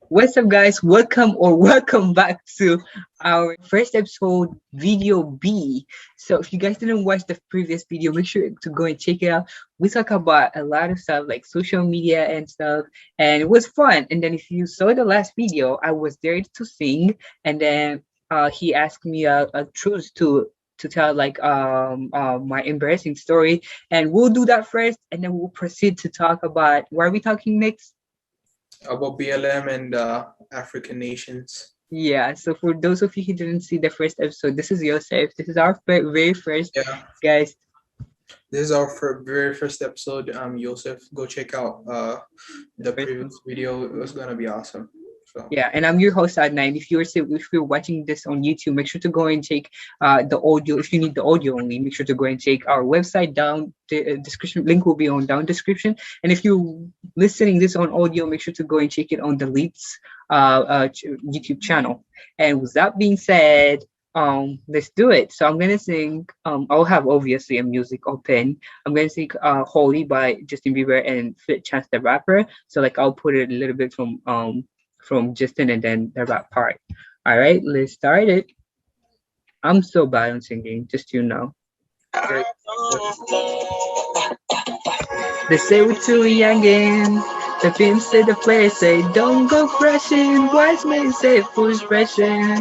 What's up, guys? Welcome or welcome back to our first episode, video B. So, if you guys didn't watch the previous video, make sure to go and check it out. We talk about a lot of stuff like social media and stuff, and it was fun. And then, if you saw the last video, I was there to sing, and then he asked me a truth to tell like my embarrassing story, and we'll do that first, and then we'll proceed to talk about what are we talking next. About BLM and African nations. Yeah, so for those of you who didn't see the first episode, this is Yosef. This is our very first, Yeah, guys. this is our very first episode. Joseph. Go check out the First, previous video. It was gonna be awesome. So yeah, and I'm your host Adnan. If you're watching this on YouTube, make sure to go and check the audio. If you need the audio only, make sure to go and check our website down. The description link will be on down description. And if you're listening this on audio, make sure to go and check it on the Leeds YouTube channel. And with that being said, let's do it. So I'm gonna sing. I'll have obviously a music open. I'm gonna sing "Holy" by Justin Bieber and Chance the Rapper. So like I'll put it a little bit from Justin and then the rap part. All right, let's start it. I'm so bad on singing, just you know. great. They say we're too young and the pimp say the players say don't go crashing. Wise men say foolish pressure,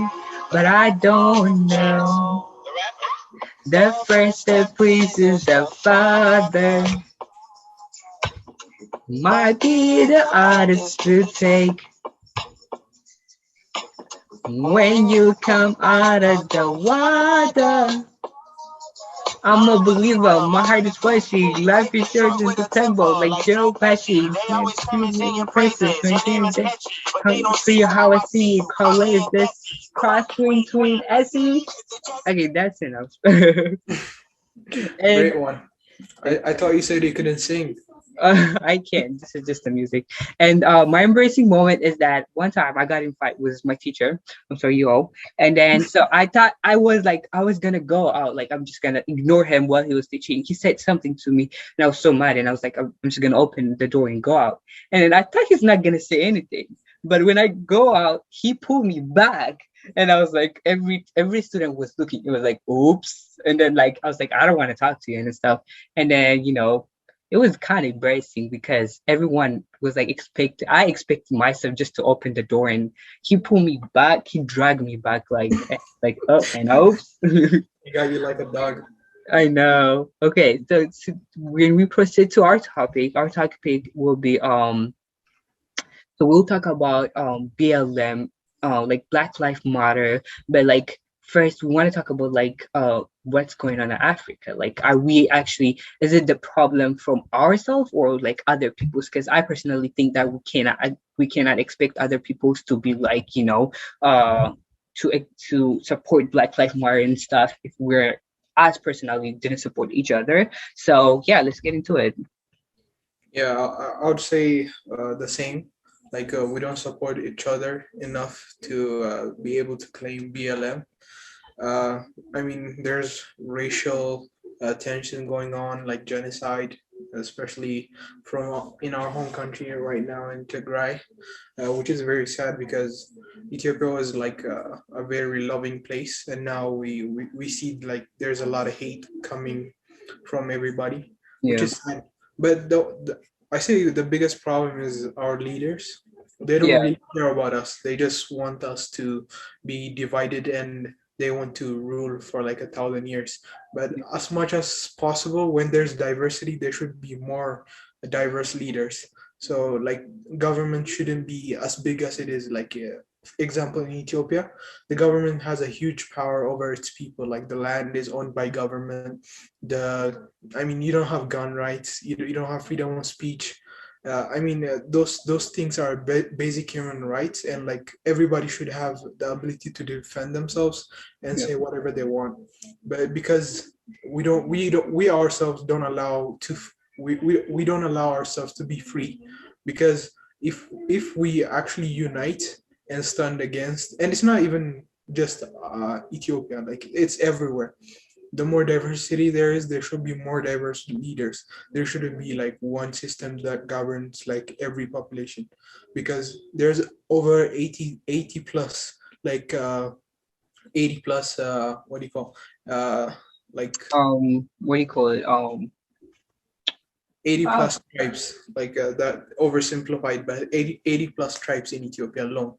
but I don't know. The first step pleases the Father might be the hardest to take. When you come out of the water, I'm a believer. My heart is fleshy. Life is short in the temple, like Joe Pesci. Princess, come see how I see it. Color is this cross between SE. Okay, that's enough. And Great one. I thought you said you couldn't sing. I can't. This is just the music. And my embracing moment is that one time I got in fight with my teacher. I'm sorry, you all. And then so I thought I was gonna go out, like I'm just gonna ignore him while he was teaching. He said something to me, and I was so mad, and I was like, I'm just gonna open the door and go out. And then I thought he's not gonna say anything. But when I go out, he pulled me back. And I was like, every student was looking, it was like, oops. And then like I was like, I don't want to talk to you and stuff. And then, it was kind of embarrassing because everyone was like I expected myself just to open the door, and he pulled me back, he dragged me back like up and oops. He got you like a dog. I know. Okay, so when we proceed to our topic will be so we'll talk about BLM, like Black Lives Matter, but like first we want to talk about like what's going on in Africa. Like, are we actually, is it the problem from ourselves or like other people's? Because I personally think that we cannot expect other people's to be like to support Black Lives Matter and stuff if we're us personally didn't support each other. So yeah, let's get into it. Yeah, I would say the same. Like we don't support each other enough to be able to claim BLM. Uh, I mean, there's racial tension going on, like genocide, especially from in our home country right now in Tigray, which is very sad because Ethiopia was like a very loving place, and now we see like there's a lot of hate coming from everybody, which Yeah. is sad. But I say the biggest problem is our leaders. They don't Yeah. really care about us. They just want us to be divided, and they want to rule for like 1,000 years. But as much as possible, when there's diversity, there should be more diverse leaders. So like government shouldn't be as big as it is. Like example in Ethiopia, the government has a huge power over its people. Like the land is owned by government. I mean, you don't have gun rights. You don't have freedom of speech. I mean, those things are basic human rights, and like everybody should have the ability to defend themselves and Yeah. say whatever they want. But because we ourselves don't allow to we don't allow ourselves to be free, because if we actually unite and stand against, and it's not even just Ethiopia, like it's everywhere. the more diversity there is, there should be more diverse leaders. There shouldn't be like one system that governs like every population, because there's over 80 plus like 80 plus what do you call uh like What do you call it? 80 Uh, plus tribes, like that oversimplified, but 80 plus tribes in Ethiopia alone.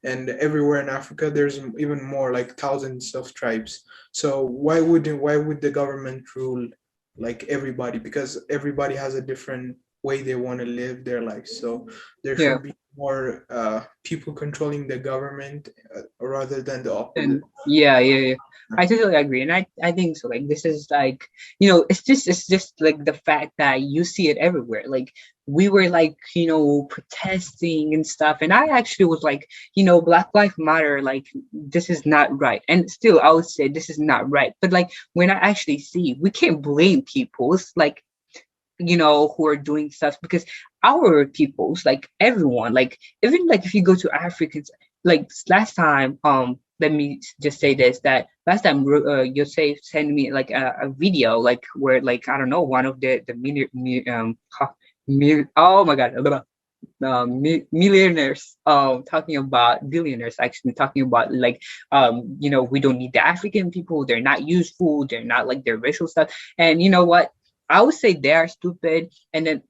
And everywhere in Africa, there's even more, like thousands of tribes. So why would the government rule like everybody? Because everybody has a different way they want to live their lives. So there yeah. should be more people controlling the government rather than the And opposite. yeah. I totally agree. And I think so. Like this is like, it's just like the fact that you see it everywhere. Like we were like, protesting and stuff. And I actually was like, Black Lives Matter, like this is not right. And still I would say this is not right. But like when I actually see, we can't blame people. It's like who are doing stuff because our peoples, like everyone, like even like if you go to Africans, like last time, let me just say this that last time Yosef sent me like a video like where like I don't know one of the oh my god millionaires talking about billionaires actually talking about like we don't need the African people, they're not useful, they're not like their racial stuff. And you know what, I would say they are stupid. And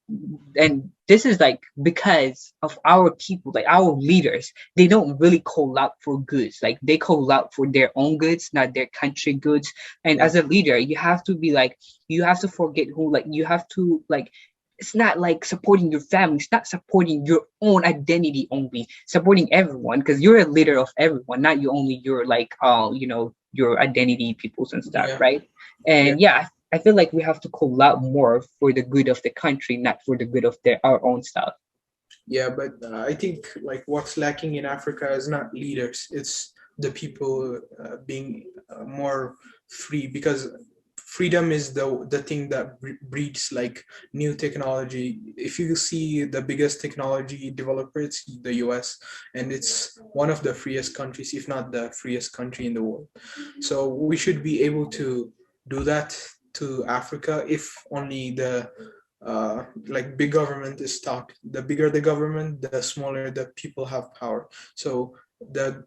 this is like because of our people, like our leaders, they don't really call out for goods. Like they call out for their own goods, not their country goods. And Yeah, as a leader, you have to be like, you have to forget who, like you have to like, it's not like supporting your family, it's not supporting your own identity only, supporting everyone because you're a leader of everyone, not you only your like your identity peoples and stuff, yeah, right? yeah. And yeah, I feel like we have to call out more for the good of the country, not for the good of our own stuff. Yeah, but I think like what's lacking in Africa is not leaders; it's the people being more free. Because freedom is the thing that breeds like new technology. If you see the biggest technology developer, it's the U.S., and it's one of the freest countries, if not the freest country in the world. So we should be able to do that to Africa if only the like big government is stopped. The bigger the government, the smaller the people have power. So the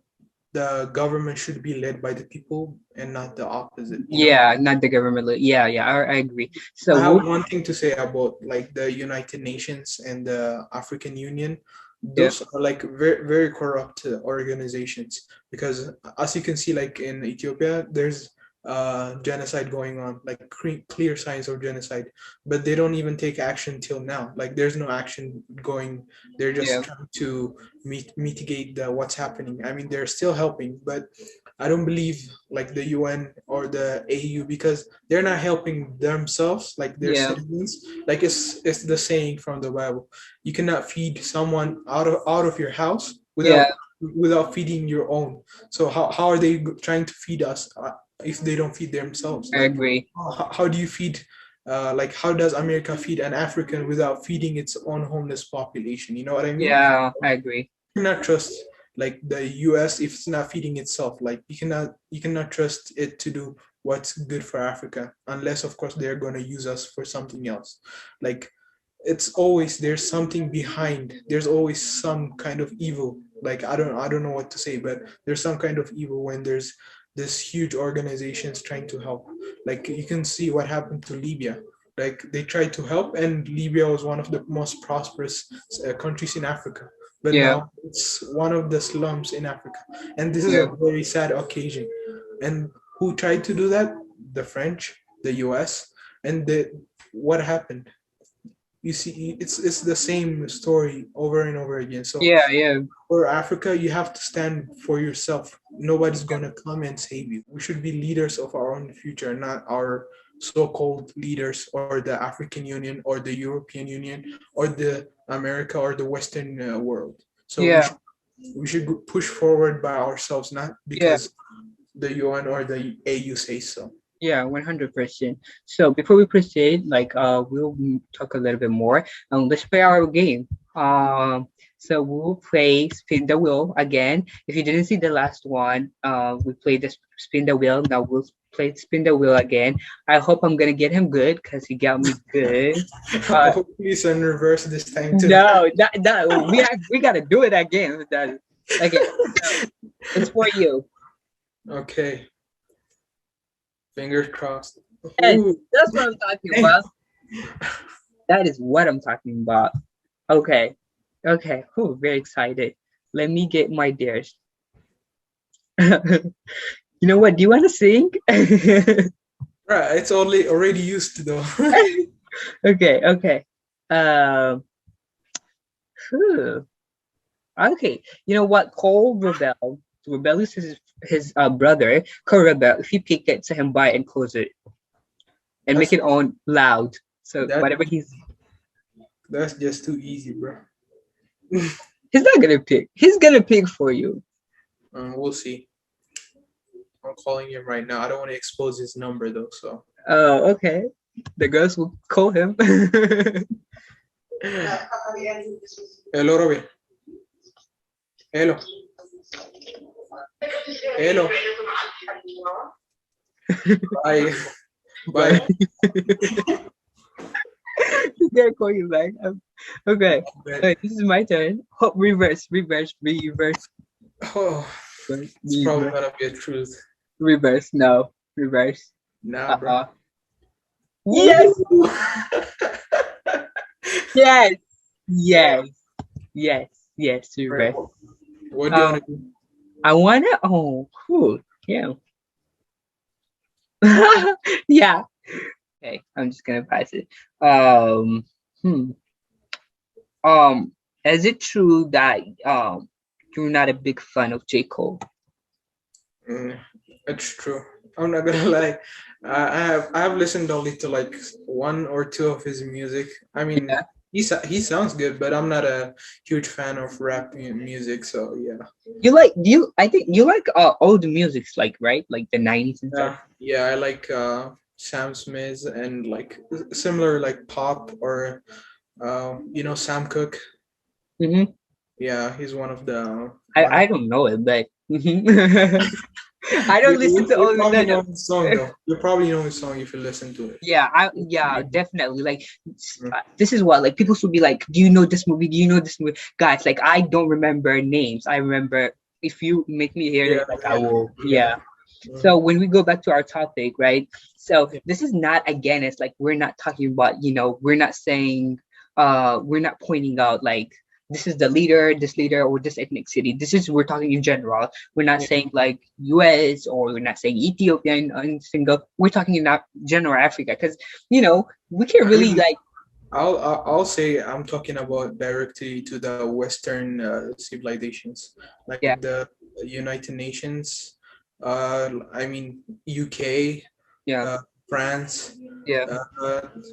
the government should be led by the people and not the opposite, you know. Yeah, not the government. Yeah, I agree. So I have what? one thing to say about like the United Nations and the African Union. Yeah, Those are like very very corrupt organizations, because as you can see, like in Ethiopia, there's genocide going on, like clear signs of genocide, but they don't even take action till now. Like there's no action going. They're yeah, just trying to mitigate what's happening. I mean, they're still helping, but I don't believe like the UN or the AU, because they're not helping themselves, like their yeah, citizens. Like it's the saying from the Bible: you cannot feed someone out of your house yeah. without feeding your own. So how are they trying to feed us if they don't feed themselves? I Like agree. how do you feed? Like how does America feed an African without feeding its own homeless population? You know what I mean? Yeah, I agree. Cannot trust like the US if it's not feeding itself. Like you cannot trust it to do what's good for Africa, unless of course they're going to use us for something else. Like it's always there's something behind. There's always some kind of evil. Like I don't know what to say, but there's some kind of evil when there's this huge organizations trying to help. Like you can see what happened to Libya. Like they tried to help, and Libya was one of the most prosperous countries in Africa, but Yeah, now it's one of the slums in Africa. And this is yeah, a very sad occasion. And who tried to do that? The French, the US, and what happened? You see, it's the same story over and over again. So yeah. for Africa, you have to stand for yourself. Nobody's gonna come and save you. We should be leaders of our own future, not our so-called leaders or the African Union or the European Union or the America or the Western world. So we Yeah, should we should push forward by ourselves, not yeah. because the UN or the AU says so. Yeah, 100%. So before we proceed, like we'll talk a little bit more. Let's play our game. So we will play spin the wheel again. If you didn't see the last one, we played the spin the wheel. Now we'll play spin the wheel again. I hope I'm gonna get him good because he got me good. Uh, Hopefully it's in reverse this time too. no, we gotta do it again. Okay, so it's for you. Okay, fingers crossed. Yes, Ooh, that's what I'm talking dang. about. That is what I'm talking about. Okay, okay. Oh, very excited. Let me get my dares. You know what? Do you want to sing? Right, it's already used to though. Okay, okay. Um, phew. Okay. You know what? Cole Rebel. Rebel is his brother. Cole Rebel. If you pick it, to him by and close it and make That's it on loud. So that whatever that's just too easy, bro. he's not gonna pick. He's gonna pick for you. We'll see. I'm calling him right now. I don't want to expose his number though, so. Oh, okay. The girls will call him. Hello, Robin. Hello. Hello. Bye. But Bye. he's gonna call you back. Okay. Bet. Alright, this is my turn. Hop, reverse, reverse, reverse, Oh, reverse, it's probably reverse, gonna be a truth. reverse. No, reverse. Nah, bro. Uh-uh. Yes, Woo! yes, yes, yes, yes, Right. reverse. What do you Um, want to do? I wanna. Oh, cool. Yeah, yeah. Okay, I'm just gonna pass it. Um, hmm. Um, is it true that you're not a big fan of J. Cole? Mm, it's true. I'm not gonna lie. I have listened only to like one or two of his music. I mean, Yeah. he sounds good, but I'm not a huge fan of rap music. So yeah, You I think you like old musics, like, right? Like the 90s and stuff. yeah. I like Sam Smith and like similar like pop or Sam Cooke. Hmm. Yeah, he's one of the one of I don't know it, but mhm. I don't listen to you old no, probably no. know his song though. You probably know his song if you listen to it. Yeah, definitely. Like this is what like people should be like, do you know this movie? Do you know this movie? Guys, like I don't remember names. I remember if you make me hear Yeah, it, like I yeah, will, yeah. yeah. So when we go back to our topic, right? So Yeah. this is not again, it's like we're not talking about, we're not saying we're not pointing out like this is the leader, this leader, or this ethnic city. This is we're talking in general. We're not Yeah. saying like US or we're not saying Ethiopia and Singapore. We're talking in general Africa because we can't I really mean, like I'll say I'm talking about directly to the Western civilizations, like yeah, the United Nations. I mean UK, yeah, uh, France, yeah,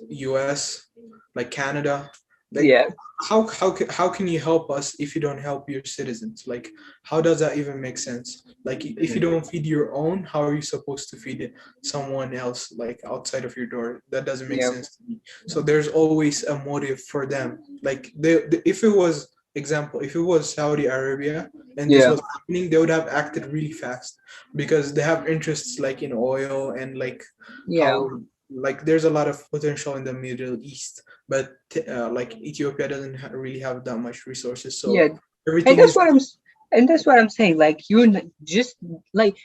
US, like Canada. Like yeah, how can you help us if you don't help your citizens? Like how does that even make sense? Like if you don't feed your own, how are you supposed to feed someone else like outside of your door? That doesn't make yeah, sense to me. So there's always a motive for them. Like if it was example, if it was Saudi Arabia and this yeah, was happening, they would have acted really fast because they have interests like in oil and like yeah, how like there's a lot of potential in the Middle East, but like Ethiopia doesn't really have that much resources, yeah. so And everything that's is what and that's what I'm saying. Like just like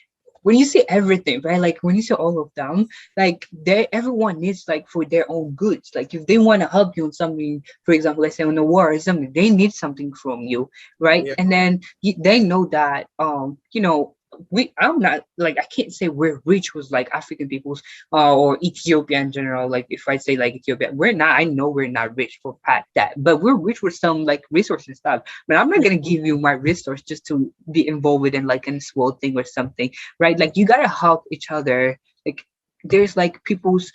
when you say everything, right? Like when you say all of them, like everyone needs like for their own goods. Like if they want to help you on something, for example, let's say on a war or something, they need something from you, right? yeah, And then they know that I'm not like I can't say we're rich with like African peoples or Ethiopia in general. Like if I say like Ethiopia, we're not. I know we're not rich for fact that, but we're rich with some like resources and stuff. But I'm not gonna give you my resource just to be involved in like a small thing or something, right? Like you gotta help each other. Like there's like people's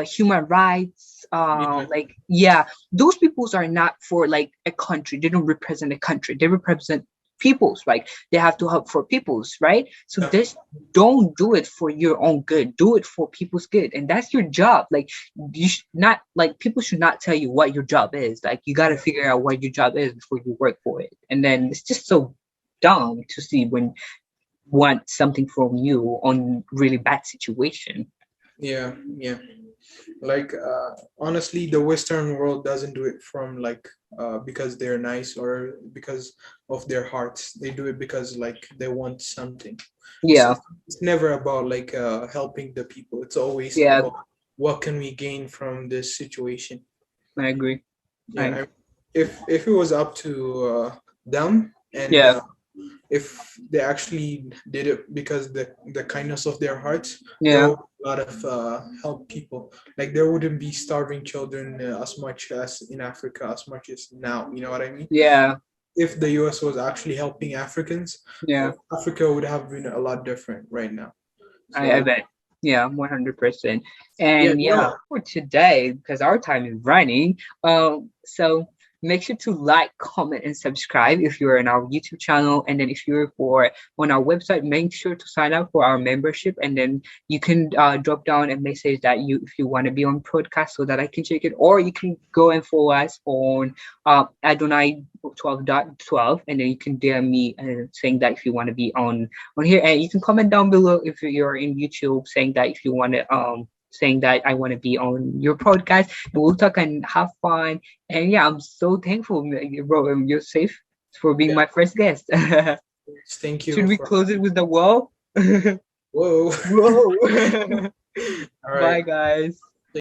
human rights. yeah, Like yeah, those peoples are not for like a country. They don't represent a country. They represent people's, like they have to help for people's, right? So Yeah. this, don't do it for your own good, do it for people's good, and that's your job. Like you should not, like people should not tell you what your job is. Like you got to Yeah. figure out what your job is before you work for it. And then it's just so dumb to see when want something from you on really bad situation. Yeah. Yeah. Like honestly, the Western world doesn't do it from like because they're nice or because of their hearts. They do it because like they want something. it's, Yeah, it's never about like helping the people. It's always yeah, about what can we gain from this situation. I agree. Yeah, I if it was up to them, and Yeah, if they actually did it because the kindness of their hearts, there yeah, would be a lot of help people. Like there wouldn't be starving children as much as in Africa, as much as now. You know what I mean? yeah, If the US was actually helping Africans, yeah. Africa would have been a lot different right now. I So bet. Yeah, 100%. yeah, And yeah, no, for today, because our time is running, so make sure to like, comment, and subscribe if you're on our YouTube channel. And then if you're for on our website, make sure to sign up for our membership. And then you can drop down a message that you if you want to be on podcast so that I can check it, or you can go and follow us on Adonai 12.12, and then you can DM me saying that if you want to be on here, and you can comment down below if you're in YouTube saying that if you want to saying that I want to be on your podcast, and we'll talk and have fun. And yeah, I'm so thankful, bro. You're safe for being yeah, my first guest. thank Should you we for close it with the wall? whoa. Whoa. All Bye, right. guys.